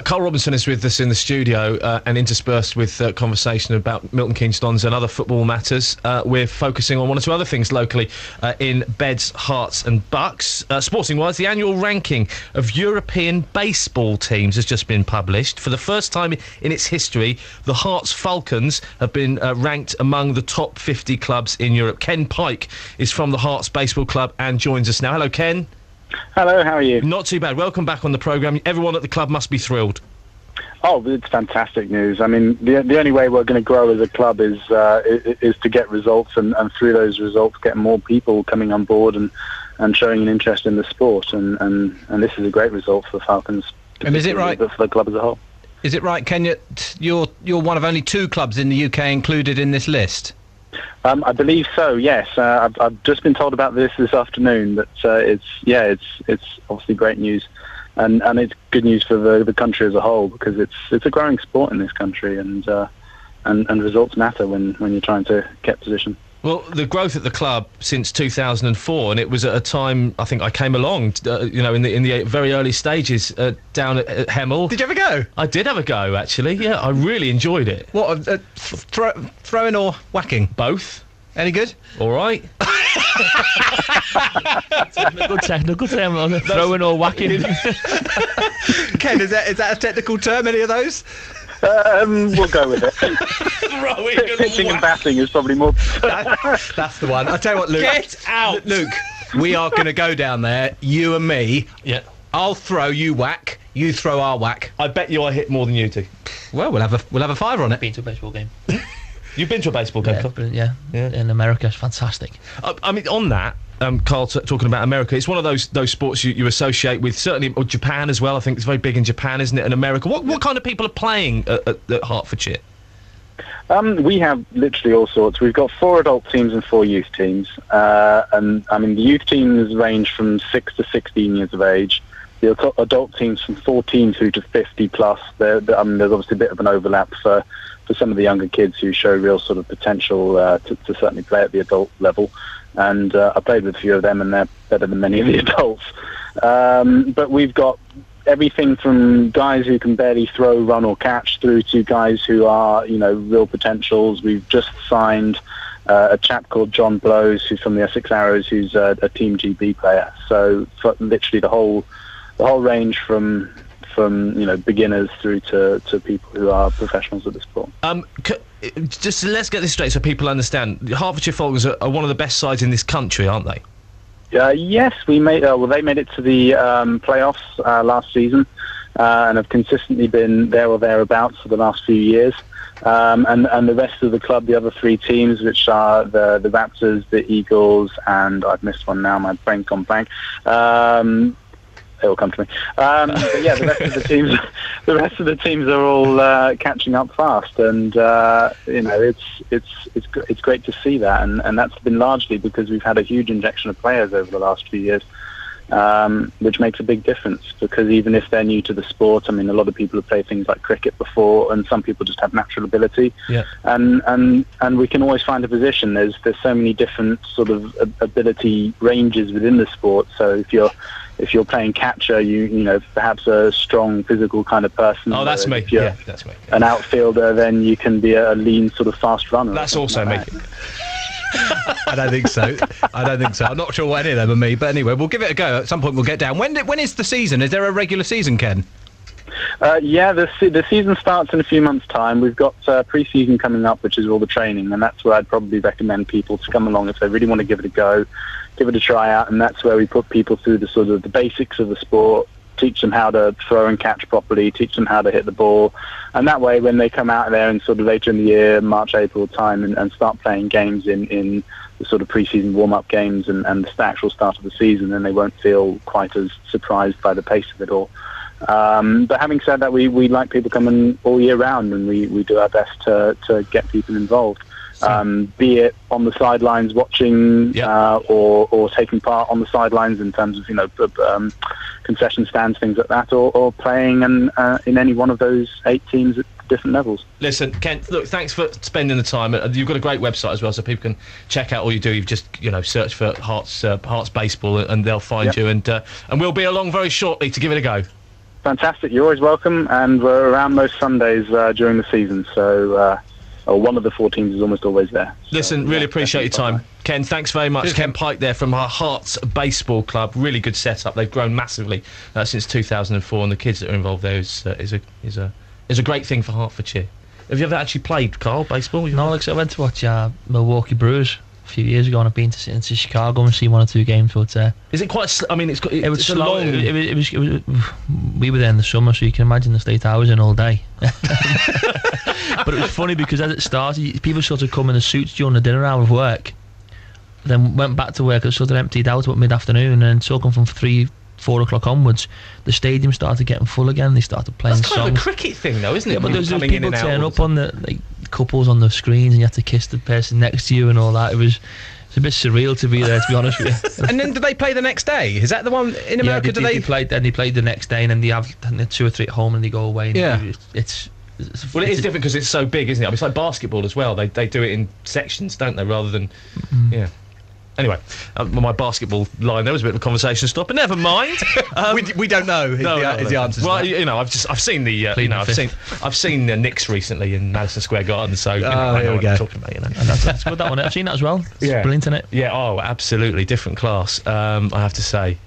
Carl Robinson is with us in the studio and interspersed with conversation about Milton Keynes Dons and other football matters. We're focusing on one or two other things locally in Beds, Hearts and Bucks. Sporting-wise, the annual ranking of European baseball teams has just been published. For the first time in its history, the Hearts Falcons have been ranked among the top 50 clubs in Europe. Ken Pike is from the Hearts Baseball Club and joins us now. Hello, Ken. Hello, how are you? Not too bad. Welcome back on the programme. Everyone at the club must be thrilled. Oh, it's fantastic news. I mean, the only way we're going to grow as a club is to get results, and through those results get more people coming on board and showing an interest in the sport. And this is a great result for the Falcons. And is it right? For the club as a whole. Is it right, Ken? You're one of only 2 clubs in the UK included in this list. I believe so. Yes, I've just been told about this afternoon. But it's obviously great news, and it's good news for the country as a whole, because it's a growing sport in this country, and results matter when you're trying to get position. Well, the growth at the club since 2004, and it was at a time I think I came along, in the very early stages down at Hemel. Did you ever go? I did have a go, actually. Yeah, I really enjoyed it. What, throwing or whacking? Both. Any good? All right. Technical term on it. Throwing or whacking. Ken, is that a technical term? Any of those? We'll go with it. Pitching and batting is probably more. That's the one. I'll tell you what, Luke. Get out, Luke. We are going to go down there. You and me. Yeah. I'll throw, you whack. You throw, I'll whack. I bet you I hit more than you do. Well, we'll have a fiver on it. Been to a baseball game. You've been to a baseball game, Carl? Yeah. In America, it's fantastic. I mean, on that, Carl, talking about America, it's one of those sports you associate with, certainly, or Japan as well. I think it's very big in Japan, isn't it, and America. What kind of people are playing at Hertfordshire? We have literally all sorts. We've got 4 adult teams and 4 youth teams. And, I mean, the youth teams range from 6 to 16 years of age. The adult teams from 14 through to 50 plus. There's obviously a bit of an overlap for some of the younger kids who show real sort of potential to certainly play at the adult level. And I played with a few of them, and they're better than many of the adults. But we've got everything from guys who can barely throw, run or catch through to guys who are, real potentials. We've just signed a chap called John Blows, who's from the Essex Arrows, who's a Team GB player. So for literally the whole range from beginners through to people who are professionals at the sport. Just let's get this straight so people understand. The Hertfordshire Falcons are one of the best sides in this country, aren't they? Yes, we made. They made it to the playoffs last season, and have consistently been there or thereabouts for the last few years. And the rest of the club, the other 3 teams, which are the Raptors, the Eagles, and I've missed one now. My brain's gone blank. They will come to me. But yeah, the rest of the teams are all catching up fast, and it's great to see that, and that's been largely because we've had a huge injection of players over the last few years, which makes a big difference. Because even if they're new to the sport, I mean, a lot of people have played things like cricket before, and some people just have natural ability. Yeah. And we can always find a position. There's so many different sort of ability ranges within the sport. So if you're playing catcher, you perhaps a strong physical kind of person. Oh, that's me. If you're that's me. an outfielder, then you can be a lean sort of fast runner. That's also me. I don't think so. I'm not sure what any of them are me, but anyway, we'll give it a go. At some point we'll get down. When is the season? Is there a regular season, Ken? The season starts in a few months' time. We've got pre-season coming up, which is all the training, and that's where I'd probably recommend people to come along if they really want to give it a go, give it a try out, and that's where we put people through the sort of the basics of the sport, teach them how to throw and catch properly, teach them how to hit the ball, and that way when they come out there and sort of later in the year, March, April time, and start playing games in the sort of pre-season warm-up games and the actual start of the season, then they won't feel quite as surprised by the pace of it all. But having said that, we like people coming all year round, and we do our best to get people involved. Be it on the sidelines watching, or taking part on the sidelines in terms of concession stands, things like that, or playing in any one of those 8 teams at different levels. Listen, Ken, look, thanks for spending the time. You've got a great website as well, so people can check out all you do. You've just search for Hearts Baseball, and they'll find you. And we'll be along very shortly to give it a go. Fantastic. You're always welcome, and we're around most Sundays during the season. So one of the 4 teams is almost always there. Listen, really appreciate your time. Ken, thanks very much. Cheers, Ken Pike there from our Hearts Baseball Club. Really good setup. They've grown massively since 2004, and the kids that are involved there is a great thing for Hertfordshire. Have you ever actually played, Carl, baseball? No, like I said, I went to watch Milwaukee Brewers a few years ago, and I've been into Chicago and seen 1 or 2 games. But is it quite? it was a slow. long. It was. We were there in the summer, so you can imagine the state I was in all day. But it was funny because as it started, people sort of come in the suits during the dinner hour of work, then went back to work. It sort of emptied out about mid-afternoon, and talking from 3-4 o'clock onwards, the stadium started getting full again. They started playing That's kind songs. of a cricket thing, though, isn't it? Yeah, but there's Coming in people and out turning all up the on the couples on the screens, and you had to kiss the person next to you and all that. It's a bit surreal to be there, to be honest with you. And then do they play the next day? Is that the one in America? Yeah, they played the next day, and then they have 2 or 3 at home, and they go away. And Yeah. Well, it is different because it's so big, isn't it? I mean, it's like basketball as well. They do it in sections, don't they? Rather than, yeah. Anyway, my basketball line, there was a bit of a conversation stop, but never mind. We don't know. Is the answer? Well, I've seen the I've seen the Knicks recently in Madison Square Garden, so I know here we what go. I'm talking about. And that's good, that one. I've seen that as well. It's brilliant, isn't it? Yeah. Oh, absolutely different class. I have to say.